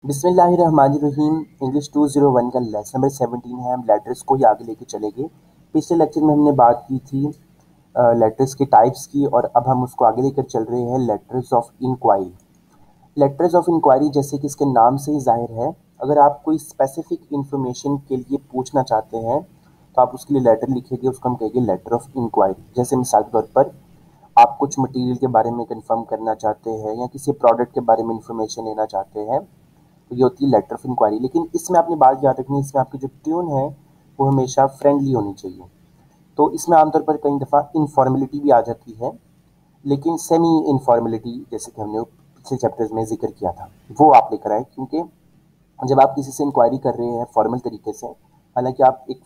बिस्मिल्लाहिर्रहमानिर्रहीम। इंग्लिश 201 का lesson number 17 है। हम लेटर्स को ही आगे लेके चलेंगे। पिछले लेक्चर में हमने बात की थी लेटर्स के टाइप्स की, और अब हम उसको आगे लेकर चल रहे हैं letters of inquiry. Letters of inquiry जैसे कि इसके नाम से ही जाहिर है, अगर आप कोई स्पेसिफिक इंफॉर्मेशन के लिए पूछना चाहते हैं तो आप उसके लिए लेटर लिखेंगे, उसको हम कहेंगे लेटर ऑफ इंक्वायरी। जैसे मिसाल के तौर पर आप कुछ मटेरियल के बारे में कंफर्म करना चाहते हैं या किसी प्रोडक्ट के बारे में इंफॉर्मेशन लेना चाहते हैं, तो ये होती है लेटर ऑफ इंक्वायरी। लेकिन इसमें आपने बात याद रखनी है, इसमें आपकी जो ट्यून है वो हमेशा फ्रेंडली होनी चाहिए। तो इसमें आमतौर पर कई दफ़ा इनफॉर्मेलिटी भी आ जाती है, लेकिन सेमी इनफॉर्मेलिटी जैसे कि हमने पिछले चैप्टर्स में जिक्र किया था वो आप लेकर आए। क्योंकि जब आप किसी से इंक्वायरी कर रहे हैं फॉर्मल तरीके से, हालांकि आप एक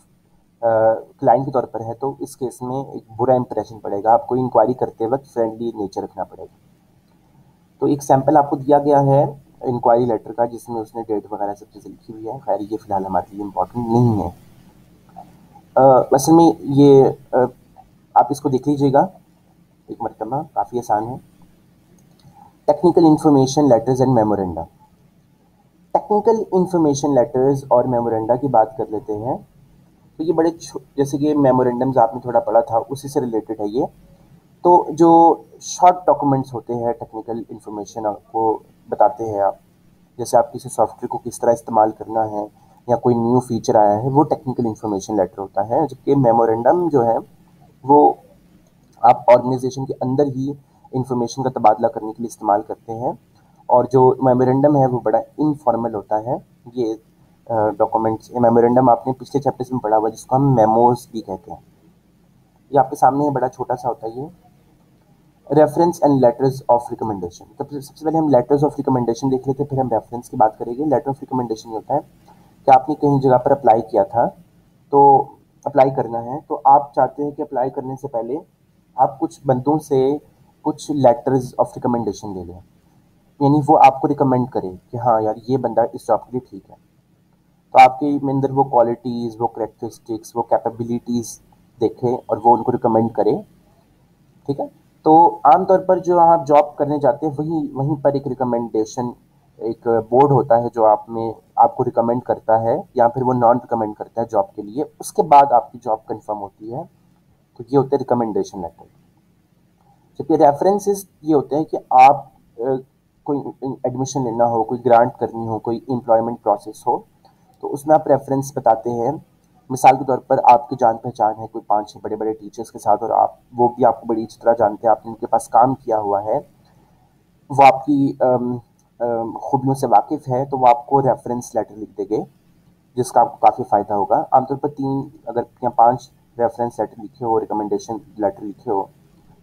क्लाइंट के तौर पर है, तो इस केस में एक बुरा इंप्रेशन पड़ेगा। आपको इंक्वायरी करते वक्त फ्रेंडली नेचर रखना पड़ेगा। तो एक सैंपल आपको दिया गया है इंक्वायरी लेटर का, जिसमें उसने डेट वगैरह सब चीज़ें लिखी हुई है। खैर ये फ़िलहाल हमारे लिए इम्पोर्टेंट नहीं है। असल में ये आप इसको देख लीजिएगा एक मरतबा, काफ़ी आसान है। Technical information letters and memoranda. Technical information letters और मेमोरेंडा की बात कर लेते हैं। तो ये बड़े जैसे कि मेमोरेंडम्स आपने थोड़ा पढ़ा था, उसी से रिलेटेड है ये। तो जो शॉर्ट डॉक्यूमेंट्स होते हैं टेक्निकल इंफॉर्मेशन आपको बताते हैं आप, जैसे आप किसी सॉफ्टवेयर को किस तरह इस्तेमाल करना है या कोई न्यू फीचर आया है, वो टेक्निकल इंफॉर्मेशन लेटर होता है। जबकि मेमोरेंडम जो है वो आप ऑर्गेनाइजेशन के अंदर ही इंफॉर्मेशन का तबादला करने के लिए इस्तेमाल करते हैं, और जो मेमोरेंडम है वो बड़ा इनफॉर्मल होता है। ये डॉक्यूमेंट्स मेमोरेंडम आपने पिछले चैप्टर्स में पढ़ा हुआ, जिसको हम मेमोज भी कहते हैं। ये आपके सामने बड़ा छोटा सा होता है ये। Reference and letters of recommendation. तो सबसे पहले हम लेटर्स ऑफ रिकमेंडेशन देख लेते हैं, फिर हम रेफरेंस की बात करेंगे। लेटर ऑफ रिकमेंडेशन ये होता है कि आपने कहीं जगह पर अप्लाई किया था, तो अप्लाई करना है, तो आप चाहते हैं कि अप्लाई करने से पहले आप कुछ बंदों से कुछ लेटर्स ऑफ रिकमेंडेशन ले लें, यानी वो आपको रिकमेंड करे कि हाँ यार ये बंदा इस जॉब के लिए ठीक है। तो आपके अंदर वो क्वालिटीज़, वो करेक्टरिस्टिक्स, वो कैपेबिलिटीज़ देखे और वो उनको रिकमेंड करे। ठीक है। तो आमतौर पर जो आप जॉब करने जाते हैं वहीं पर एक रिकमेंडेशन, एक बोर्ड होता है जो आपको रिकमेंड करता है, या फिर वो नॉन रिकमेंड करता है जॉब के लिए। उसके बाद आपकी जॉब कंफर्म होती है। तो ये होते हैं रिकमेंडेशन लेटर। जबकि रेफरेंसेस ये होते हैं कि आप कोई एडमिशन लेना हो, कोई ग्रांट करनी हो, कोई एम्प्लॉयमेंट प्रोसेस हो, तो उसमें आप रेफरेंस बताते हैं। मिसाल के तौर पर आपकी जान पहचान है कोई 5-6 बड़े बड़े टीचर्स के साथ, और वो भी आपको बड़ी अच्छी तरह जानते हैं, आपने उनके पास काम किया हुआ है, वो आपकी खूबियों से वाकिफ़ है, तो वो आपको रेफरेंस लेटर लिख देंगे, जिसका आपको काफ़ी फ़ायदा होगा। आमतौर पर 3 अगर या 5 रेफरेंस लेटर लिखे हो, रिकमेंडेशन लेटर लिखे हो,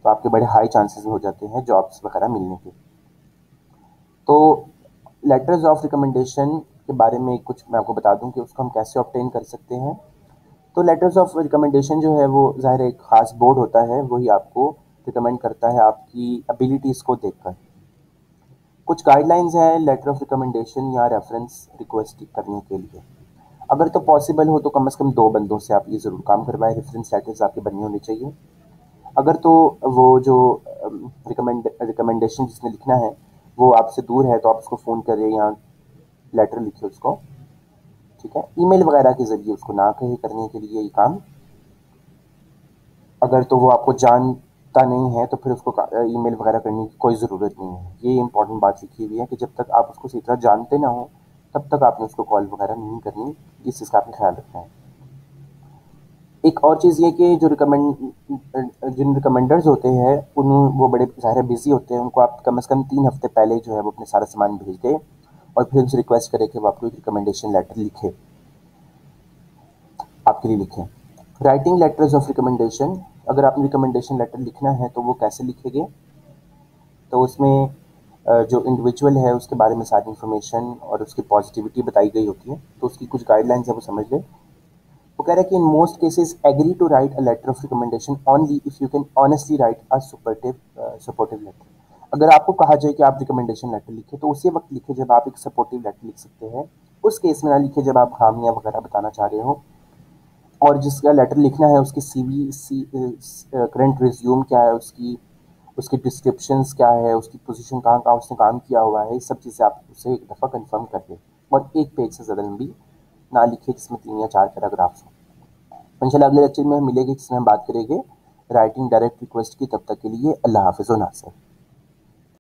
तो आपके बड़े हाई चांसेस हो जाते हैं जॉब्स वगैरह मिलने के। तो लेटर्स ऑफ रिकमेंडेशन के बारे में कुछ मैं आपको बता दूं कि उसको हम कैसे ऑब्टेन कर सकते हैं। तो लेटर्स ऑफ रिकमेंडेशन जो है वो ज़ाहिर एक ख़ास बोर्ड होता है, वही आपको रिकमेंड करता है आपकी एबिलिटीज़ को देखकर। कुछ गाइडलाइंस हैं लेटर ऑफ रिकमेंडेशन या रेफरेंस रिक्वेस्ट करने के लिए। अगर तो पॉसिबल हो तो कम से कम 2 बंदों से आप ये ज़रूर काम करवाएं। रेफरेंस लेटर्स आपके बनने होने चाहिए। अगर तो वो जो रिकमेंडेशन जिसने लिखना है वो आपसे दूर है, तो आप उसको फ़ोन करें या लेटर लिखिए उसको। ठीक है। ईमेल वगैरह के ज़रिए उसको ना कहे करने के लिए ये काम। अगर तो वो आपको जानता नहीं है तो फिर उसको ईमेल वगैरह करने की कोई ज़रूरत नहीं है। ये इंपॉर्टेंट बात लिखी हुई है कि जब तक आप उसको सही तरह जानते ना हो तब तक आपने उसको कॉल वगैरह नहीं करनी। इस चीज़ का आपने ख्याल रखना है। एक और चीज़ ये कि जिन रिकमेंडर्स होते हैं वो बड़े ज़ाहिर बिज़ी होते हैं। उनको आप कम से कम 3 हफ्ते पहले जो है वो अपने सारा सामान भेज दें, और फिर उनसे रिक्वेस्ट करें कि वो आपको एक रिकमेंडेशन लेटर लिखे, आपके लिए लिखें। Writing letters of recommendation. अगर आपने रिकमेंडेशन लेटर लिखना है तो वो कैसे लिखेंगे, तो उसमें जो इंडिविजुअल है उसके बारे में सारी इन्फॉर्मेशन और उसकी पॉजिटिविटी बताई गई होती है। तो उसकी कुछ गाइडलाइंस है वो समझ लें। वो कह रहा है कि in most cases agree to write a letter of recommendation only if you can honestly write a supportive letter. अगर आपको कहा जाए कि आप रिकमेंडेशन लेटर लिखे तो उसी वक्त लिखे जब आप एक सपोर्टिव लेटर लिख सकते हैं। उस केस में ना लिखे जब आप खामियां वगैरह बताना चाह रहे हो। और जिसका लेटर लिखना है उसकी सीवी करंट रिज्यूम क्या है, उसकी उसकी डिस्क्रिप्शंस क्या है, उसकी पोजीशन कहाँ कहाँ उसने काम किया हुआ है, इस सब चीज़ें आप उससे एक दफ़ा कंफर्म कर दें। एक पेज से ज़्यादा लंबी ना लिखे जिसमें 3 या 4 पैराग्राफ्स हो। इंशाल्लाह अगले लेक्चर में हम मिलेंगे जिसमें हम बात करेंगे राइटिंग डायरेक्ट रिक्वेस्ट की। तब तक के लिए अल्लाह हाफ़िज़ व नासिर।